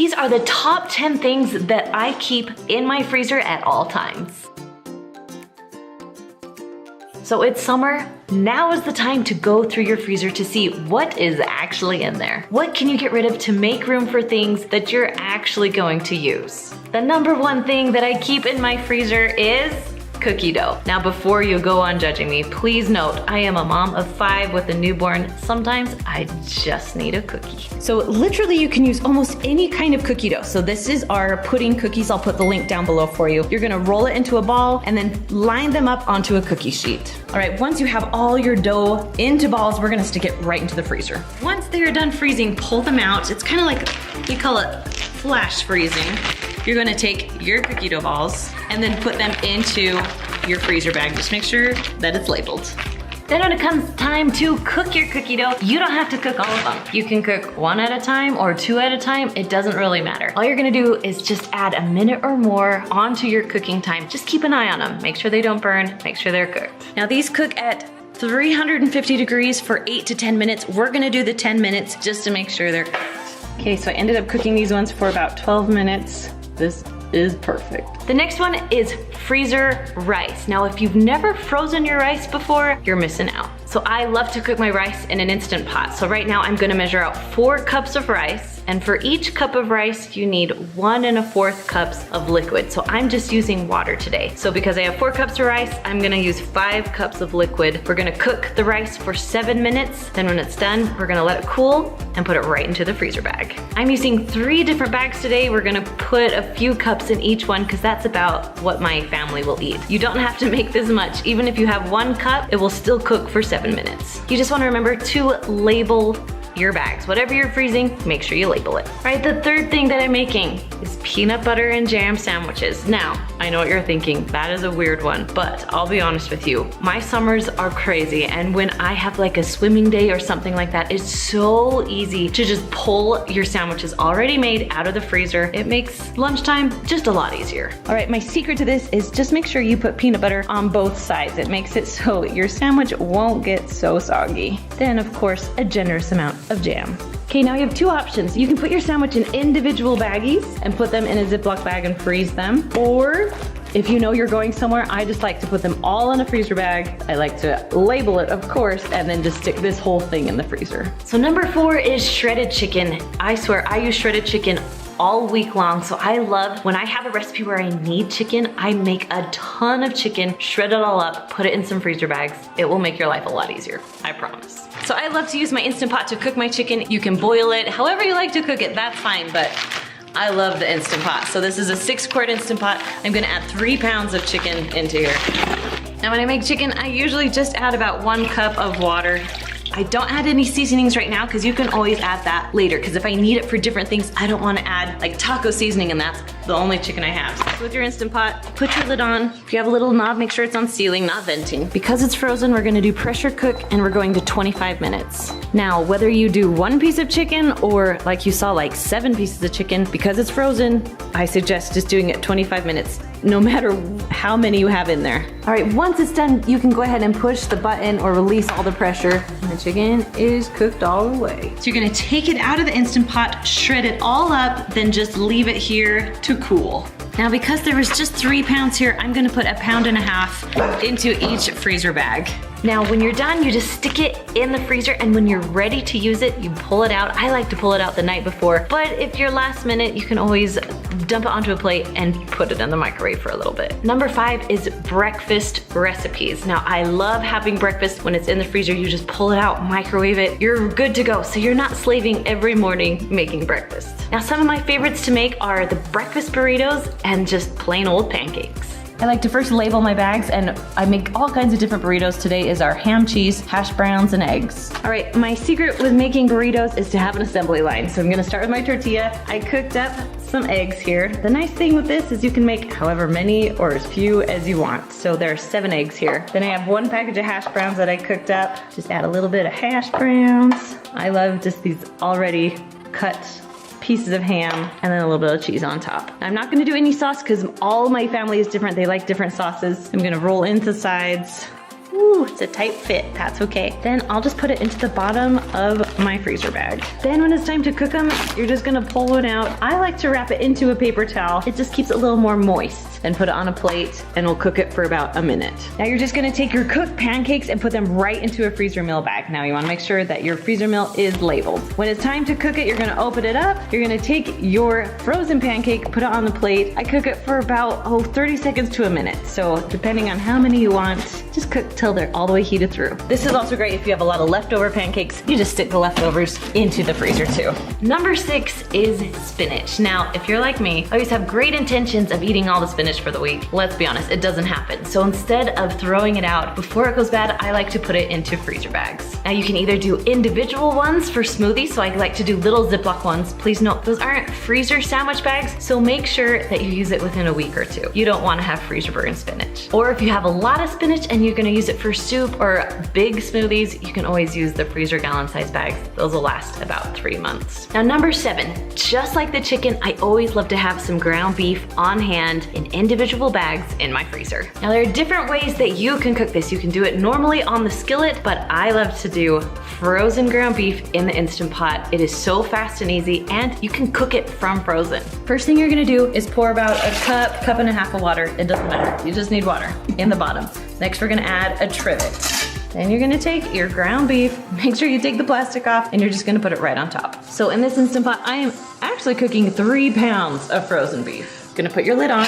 these are the top 10 things that I keep in my freezer at all times. So it's summer, now is the time to go through your freezer to see what is actually in there. What can you get rid of to make room for things that you're actually going to use? The number one thing that I keep in my freezer is cookie dough. Now before you go on judging me, please note, I am a mom of 5 with a newborn. Sometimes I just need a cookie. So literally you can use almost any kind of cookie dough. So this is our pudding cookies. I'll put the link down below for you. You're gonna roll it into a ball and then line them up onto a cookie sheet. All right, once you have all your dough into balls, we're gonna stick it right into the freezer. Once they're done freezing, pull them out. It's kind of like, we call it flash freezing. You're gonna take your cookie dough balls and then put them into your freezer bag. Just make sure that it's labeled. Then when it comes time to cook your cookie dough, you don't have to cook all of them. You can cook 1 at a time or 2 at a time. It doesn't really matter. All you're gonna do is just add a minute or more onto your cooking time. Just keep an eye on them. Make sure they don't burn, make sure they're cooked. Now these cook at 350 degrees for 8 to 10 minutes. We're gonna do the 10 minutes just to make sure they're cooked. Okay, so I ended up cooking these ones for about 12 minutes. This is perfect. The next one is freezer rice. Now, if you've never frozen your rice before, you're missing out. So I love to cook my rice in an Instant Pot. So right now I'm gonna measure out 4 cups of rice, and for each cup of rice, you need 1 1/4 cups of liquid. So I'm just using water today. So because I have 4 cups of rice, I'm gonna use 5 cups of liquid. We're gonna cook the rice for 7 minutes. Then when it's done, we're gonna let it cool and put it right into the freezer bag. I'm using 3 different bags today. We're gonna put a few cups in each one because that's about what my family will eat. You don't have to make this much. Even if you have 1 cup, it will still cook for 7 minutes. You just wanna remember to label your bags. Whatever you're freezing, make sure you label it. All right, the third thing that I'm making is peanut butter and jam sandwiches. Now, I know what you're thinking, that is a weird one, but I'll be honest with you, my summers are crazy, and when I have like a swimming day or something like that, it's so easy to just pull your sandwiches already made out of the freezer. It makes lunchtime just a lot easier. All right, my secret to this is just make sure you put peanut butter on both sides. It makes it so your sandwich won't get so soggy. Then, of course, a generous amount of jam. Okay, now you have 2 options. You can put your sandwich in individual baggies and put them in a Ziploc bag and freeze them. Or if you know you're going somewhere, I just like to put them all in a freezer bag. I like to label it, of course, and then just stick this whole thing in the freezer. So number 4 is shredded chicken. I swear, I use shredded chicken all week long. So I love when I have a recipe where I need chicken, I make a ton of chicken, shred it all up, put it in some freezer bags. It will make your life a lot easier, I promise. So I love to use my Instant Pot to cook my chicken. You can boil it, however you like to cook it, that's fine, but I love the Instant Pot. So this is a 6-quart Instant Pot. I'm gonna add 3 pounds of chicken into here. Now when I make chicken, I usually just add about 1 cup of water. I don't add any seasonings right now because you can always add that later, because if I need it for different things, I don't want to add like taco seasoning, and that's the only chicken I have. So with your Instant Pot, put your lid on. If you have a little knob, make sure it's on sealing, not venting. Because it's frozen, we're gonna do pressure cook, and we're going to 25 minutes. Now, whether you do 1 piece of chicken or like you saw like 7 pieces of chicken, because it's frozen, I suggest just doing it 25 minutes, no matter how many you have in there. All right, once it's done, you can go ahead and push the button or release all the pressure. The chicken is cooked all the way. So you're gonna take it out of the Instant Pot, shred it all up, then just leave it here to cool. Now because there was just 3 pounds here, I'm gonna put 1.5 pounds into each freezer bag. Now when you're done, you just stick it in the freezer, and when you're ready to use it, you pull it out. I like to pull it out the night before, but if you're last minute, you can always dump it onto a plate and put it in the microwave for a little bit. Number 5 is breakfast recipes. Now I love having breakfast when it's in the freezer. You just pull it out, microwave it, you're good to go. So you're not slaving every morning making breakfast. Now some of my favorites to make are the breakfast burritos and just plain old pancakes. I like to first label my bags, and I make all kinds of different burritos. Today is our ham, cheese, hash browns, and eggs. All right, my secret with making burritos is to have an assembly line. So I'm gonna start with my tortilla. I cooked up some eggs here. The nice thing with this is you can make however many or as few as you want. So there are 7 eggs here. Then I have 1 package of hash browns that I cooked up. Just add a little bit of hash browns. I love just these already cut pieces of ham, and then a little bit of cheese on top. I'm not gonna do any sauce because all my family is different. They like different sauces. I'm gonna roll into sides. Ooh, it's a tight fit, that's okay. Then I'll just put it into the bottom of my freezer bag. Then when it's time to cook them, you're just gonna pull one out. I like to wrap it into a paper towel. It just keeps it a little more moist. Then put it on a plate and we'll cook it for about a minute. Now you're just gonna take your cooked pancakes and put them right into a freezer meal bag. Now you wanna make sure that your freezer meal is labeled. When it's time to cook it, you're gonna open it up. You're gonna take your frozen pancake, put it on the plate. I cook it for about, 30 seconds to a minute. So depending on how many you want, just cook till they're all the way heated through. This is also great if you have a lot of leftover pancakes. You just stick the leftovers into the freezer too. Number 6 is spinach. Now, if you're like me, I always have great intentions of eating all the spinach for the week. Let's be honest, it doesn't happen. So instead of throwing it out before it goes bad, I like to put it into freezer bags. Now you can either do individual ones for smoothies, so I like to do little Ziploc ones. Please note, those aren't freezer sandwich bags, so make sure that you use it within a week or two. You don't want to have freezer burn spinach. Or if you have a lot of spinach and you're gonna use it for soup or big smoothies, you can always use the freezer gallon size bags. Those will last about 3 months. Now number 7, just like the chicken, I always love to have some ground beef on hand in individual bags in my freezer. Now there are different ways that you can cook this. You can do it normally on the skillet, but I love to do frozen ground beef in the Instant Pot. It is so fast and easy, and you can cook it from frozen. First thing you're gonna do is pour about a cup and a half of water. It doesn't matter, you just need water in the bottom. Next we're gonna add a trivet. Then you're gonna take your ground beef, make sure you take the plastic off, and you're just gonna put it right on top. So in this Instant Pot, I am actually cooking 3 pounds of frozen beef. Gonna put your lid on.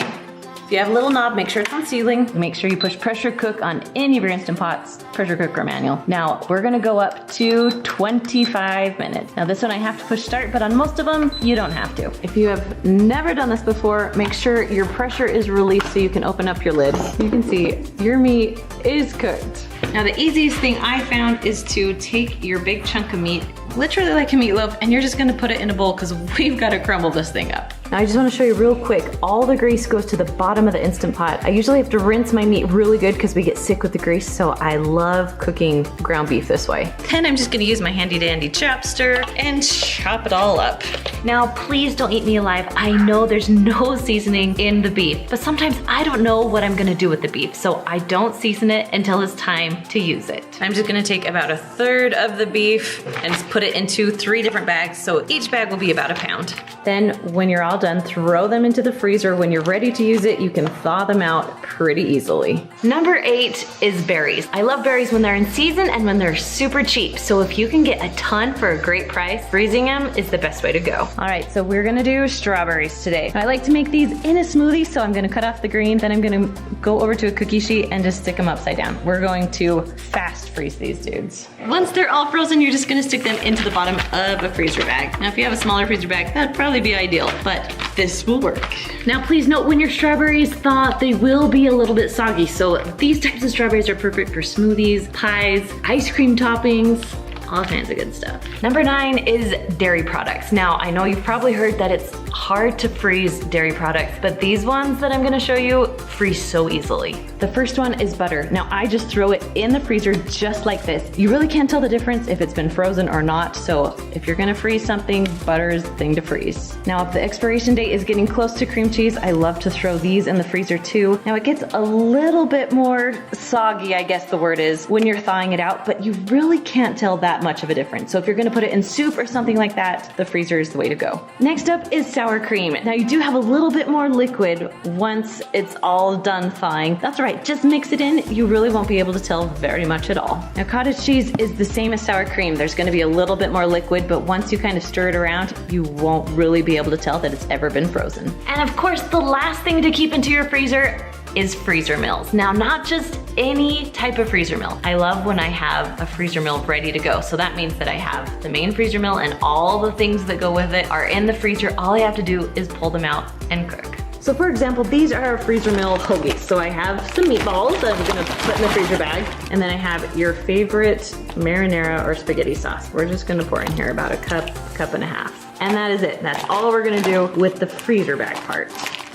If you have a little knob, make sure it's on sealing. Make sure you push pressure cook on any of your Instant Pots, pressure cook or manual. Now, we're gonna go up to 25 minutes. Now this one I have to push start, but on most of them, you don't have to. If you have never done this before, make sure your pressure is released so you can open up your lid. You can see your meat is cooked. Now the easiest thing I found is to take your big chunk of meat, literally like a meatloaf, and you're just gonna put it in a bowl because we've gotta crumble this thing up. Now I just wanna show you real quick, all the grease goes to the bottom of the Instant Pot. I usually have to rinse my meat really good because we get sick with the grease, so I love cooking ground beef this way. Then I'm just gonna use my handy dandy chopster and chop it all up. Now please don't eat me alive. I know there's no seasoning in the beef, but sometimes I don't know what I'm gonna do with the beef, so I don't season it until it's time to use it. I'm just gonna take about 1/3 of the beef and put it into 3 different bags, so each bag will be about 1 pound. Then when you're all done, throw them into the freezer. When you're ready to use it, you can thaw them out pretty easily. Number 8 is berries. I love berries when they're in season and when they're super cheap. So if you can get a ton for a great price, freezing them is the best way to go. All right, so we're gonna do strawberries today. I like to make these in a smoothie, so I'm gonna cut off the green, then I'm gonna go over to a cookie sheet and just stick them upside down. We're going to fast freeze these dudes. Once they're all frozen, you're just gonna stick them into the bottom of a freezer bag. Now if you have a smaller freezer bag, that'd probably be ideal, but this will work. Now please note, when your strawberries thaw, they will be a little bit soggy, so these types of strawberries are perfect for smoothies, pies, ice cream toppings, all kinds of good stuff. Number 9 is dairy products. Now, I know you've probably heard that it's hard to freeze dairy products, but these ones that I'm gonna show you freeze so easily. The first one is butter. Now, I just throw it in the freezer just like this. You really can't tell the difference if it's been frozen or not, so if you're gonna freeze something, butter is the thing to freeze. Now, if the expiration date is getting close to cream cheese, I love to throw these in the freezer too. Now, it gets a little bit more soggy, I guess the word is, when you're thawing it out, but you really can't tell that much of a difference. So if you're gonna put it in soup or something like that, the freezer is the way to go. Next up is sour cream. Now you do have a little bit more liquid once it's all done thawing. That's right, just mix it in. You really won't be able to tell very much at all. Now cottage cheese is the same as sour cream. There's gonna be a little bit more liquid, but once you kind of stir it around, you won't really be able to tell that it's ever been frozen. And of course, the last thing to keep into your freezer is freezer mills. Now, not just any type of freezer mill. I love when I have a freezer mill ready to go. So that means that I have the main freezer mill and all the things that go with it are in the freezer. All I have to do is pull them out and cook. So for example, these are our freezer mill hoagies. So I have some meatballs that I'm gonna put in the freezer bag. And then I have your favorite marinara or spaghetti sauce. We're just gonna pour in here about a cup and a half. And that is it. That's all we're gonna do with the freezer bag part.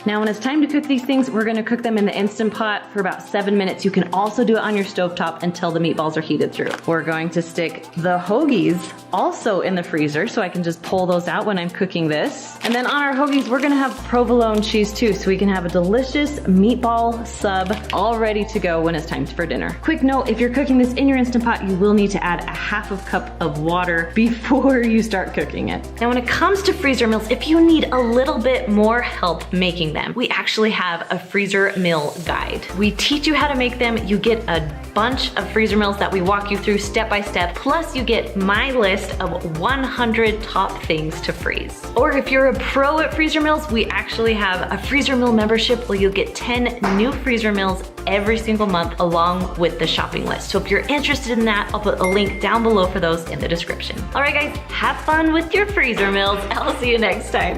Now when it's time to cook these things, we're gonna cook them in the Instant Pot for about 7 minutes. You can also do it on your stovetop until the meatballs are heated through. We're going to stick the hoagies also in the freezer so I can just pull those out when I'm cooking this. And then on our hoagies, we're gonna have provolone cheese too, so we can have a delicious meatball sub all ready to go when it's time for dinner. Quick note, if you're cooking this in your Instant Pot, you will need to add a half a cup of water before you start cooking it. Now when it comes to freezer meals, if you need a little bit more help making them, we actually have a freezer meal guide. We teach you how to make them. You get a bunch of freezer meals that we walk you through step by step, plus you get my list of 100 top things to freeze. Or if you're a pro at freezer meals, we actually have a freezer meal membership where you'll get 10 new freezer meals every single month along with the shopping list. So if you're interested in that, I'll put a link down below for those in the description. All right guys, have fun with your freezer meals. I'll see you next time.